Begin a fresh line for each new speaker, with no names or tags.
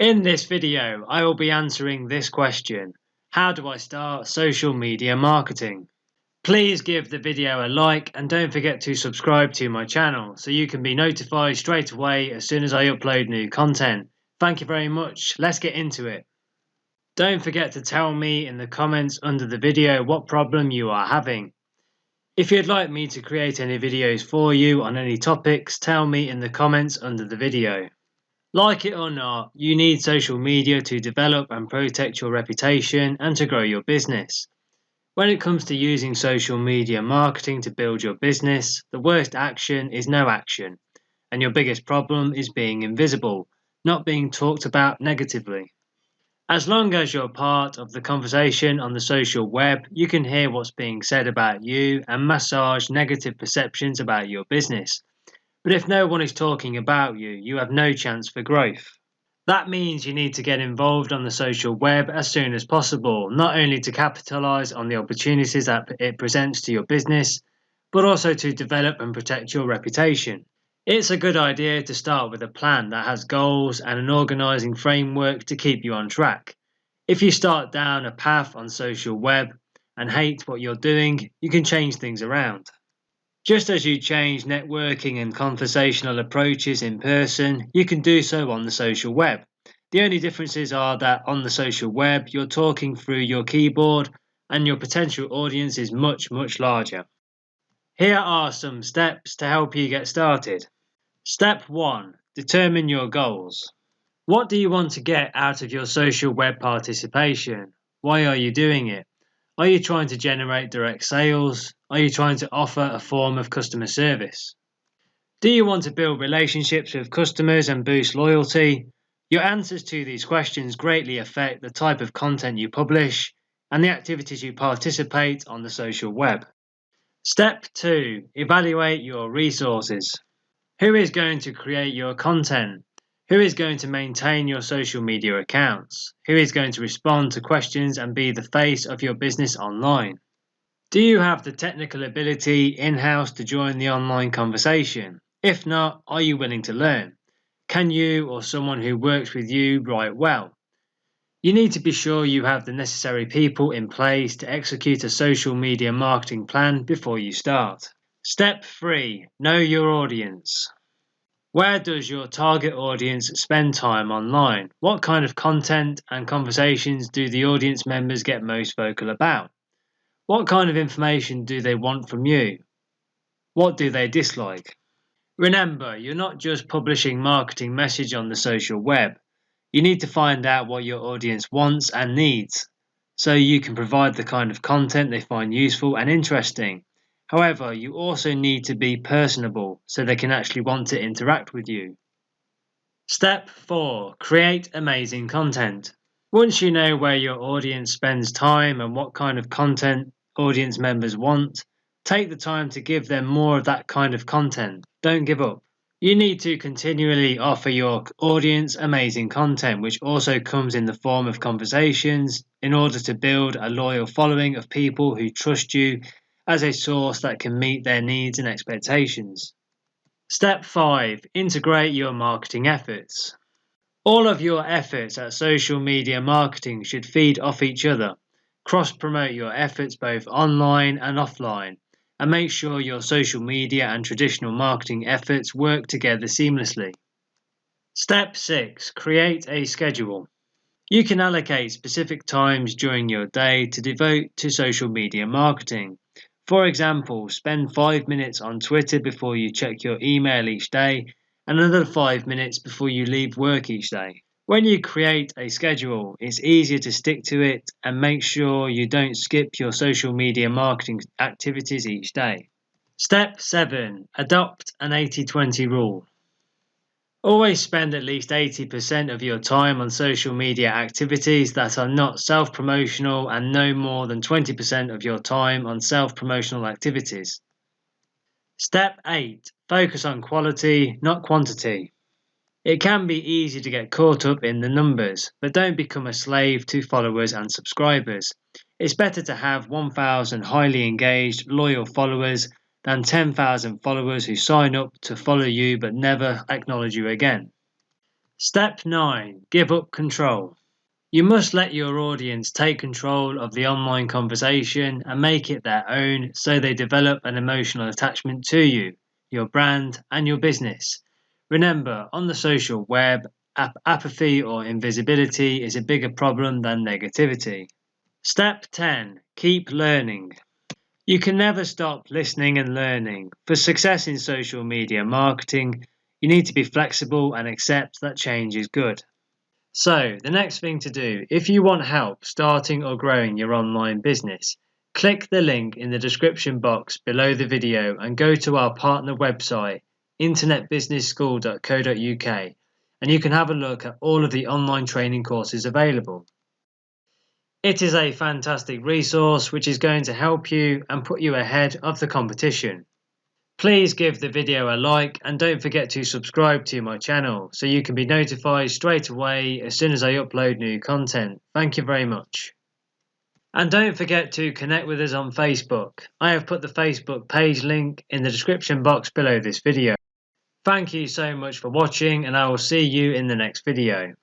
In this video, I will be answering this question. How do I start social media marketing? Please give the video a like and don't forget to subscribe to my channel so you can be notified straight away as soon as I upload new content. Thank you very much. Let's get into it. Don't forget to tell me in the comments under the video what problem you are having. If you'd like me to create any videos for you on any topics, tell me in the comments under the video. Like it or not, you need social media to develop and protect your reputation and to grow your business. When it comes to using social media marketing to build your business, the worst action is no action, and your biggest problem is being invisible, not being talked about negatively. As long as you're part of the conversation on the social web, you can hear what's being said about you and massage negative perceptions about your business. But if no one is talking about you, you have no chance for growth. That means you need to get involved on the social web as soon as possible, not only to capitalize on the opportunities that it presents to your business, but also to develop and protect your reputation. It's a good idea to start with a plan that has goals and an organizing framework to keep you on track. If you start down a path on social web and hate what you're doing, you can change things around. Just as you change networking and conversational approaches in person, you can do so on the social web. The only differences are that on the social web, you're talking through your keyboard and your potential audience is much larger. Here are some steps to help you get started. Step 1. Determine your goals. What do you want to get out of your social web participation? Why are you doing it? Are you trying to generate direct sales? Are you trying to offer a form of customer service? Do you want to build relationships with customers and boost loyalty? Your answers to these questions greatly affect the type of content you publish and the activities you participate on the social web. Step 2. Evaluate your resources. Who is going to create your content? Who is going to maintain your social media accounts? Who is going to respond to questions and be the face of your business online? Do you have the technical ability in-house to join the online conversation? If not, are you willing to learn? Can you or someone who works with you write well? You need to be sure you have the necessary people in place to execute a social media marketing plan before you start. Step 3. Know your audience. Where does your target audience spend time online? What kind of content and conversations do the audience members get most vocal about? What kind of information do they want from you? What do they dislike? Remember, you're not just publishing marketing message on the social web. You need to find out what your audience wants and needs, so you can provide the kind of content they find useful and interesting. However, you also need to be personable so they can actually want to interact with you. Step 4. Create amazing content. Once you know where your audience spends time and what kind of content audience members want, take the time to give them more of that kind of content. Don't give up. You need to continually offer your audience amazing content, which also comes in the form of conversations, in order to build a loyal following of people who trust you as a source that can meet their needs and expectations. Step 5. Integrate your marketing efforts. All of your efforts at social media marketing should feed off each other. Cross-promote your efforts both online and offline, and make sure your social media and traditional marketing efforts work together seamlessly. Step 6. Create a schedule. You can allocate specific times during your day to devote to social media marketing. For example, spend 5 minutes on Twitter before you check your email each day and another 5 minutes before you leave work each day. When you create a schedule, it's easier to stick to it and make sure you don't skip your social media marketing activities each day. Step 7. Adopt an 80-20 rule. Always spend at least 80% of your time on social media activities that are not self-promotional and no more than 20% of your time on self-promotional activities. Step 8. Focus on quality, not quantity. It can be easy to get caught up in the numbers, but don't become a slave to followers and subscribers. It's better to have 1,000 highly engaged, loyal followers than 10,000 followers who sign up to follow you but never acknowledge you again. Step 9. Give up control. You must let your audience take control of the online conversation and make it their own so they develop an emotional attachment to you, your brand, and your business. Remember, on the social web, apathy or invisibility is a bigger problem than negativity. Step 10. Keep learning. You can never stop listening and learning. For success in social media marketing, you need to be flexible and accept that change is good. So, the next thing to do, if you want help starting or growing your online business, click the link in the description box below the video and go to our partner website, internetbusinessschool.co.uk, and you can have a look at all of the online training courses available. It is a fantastic resource which is going to help you and put you ahead of the competition. Please give the video a like and don't forget to subscribe to my channel so you can be notified straight away as soon as I upload new content. Thank you very much. And don't forget to connect with us on Facebook. I have put the Facebook page link in the description box below this video. Thank you so much for watching and I will see you in the next video.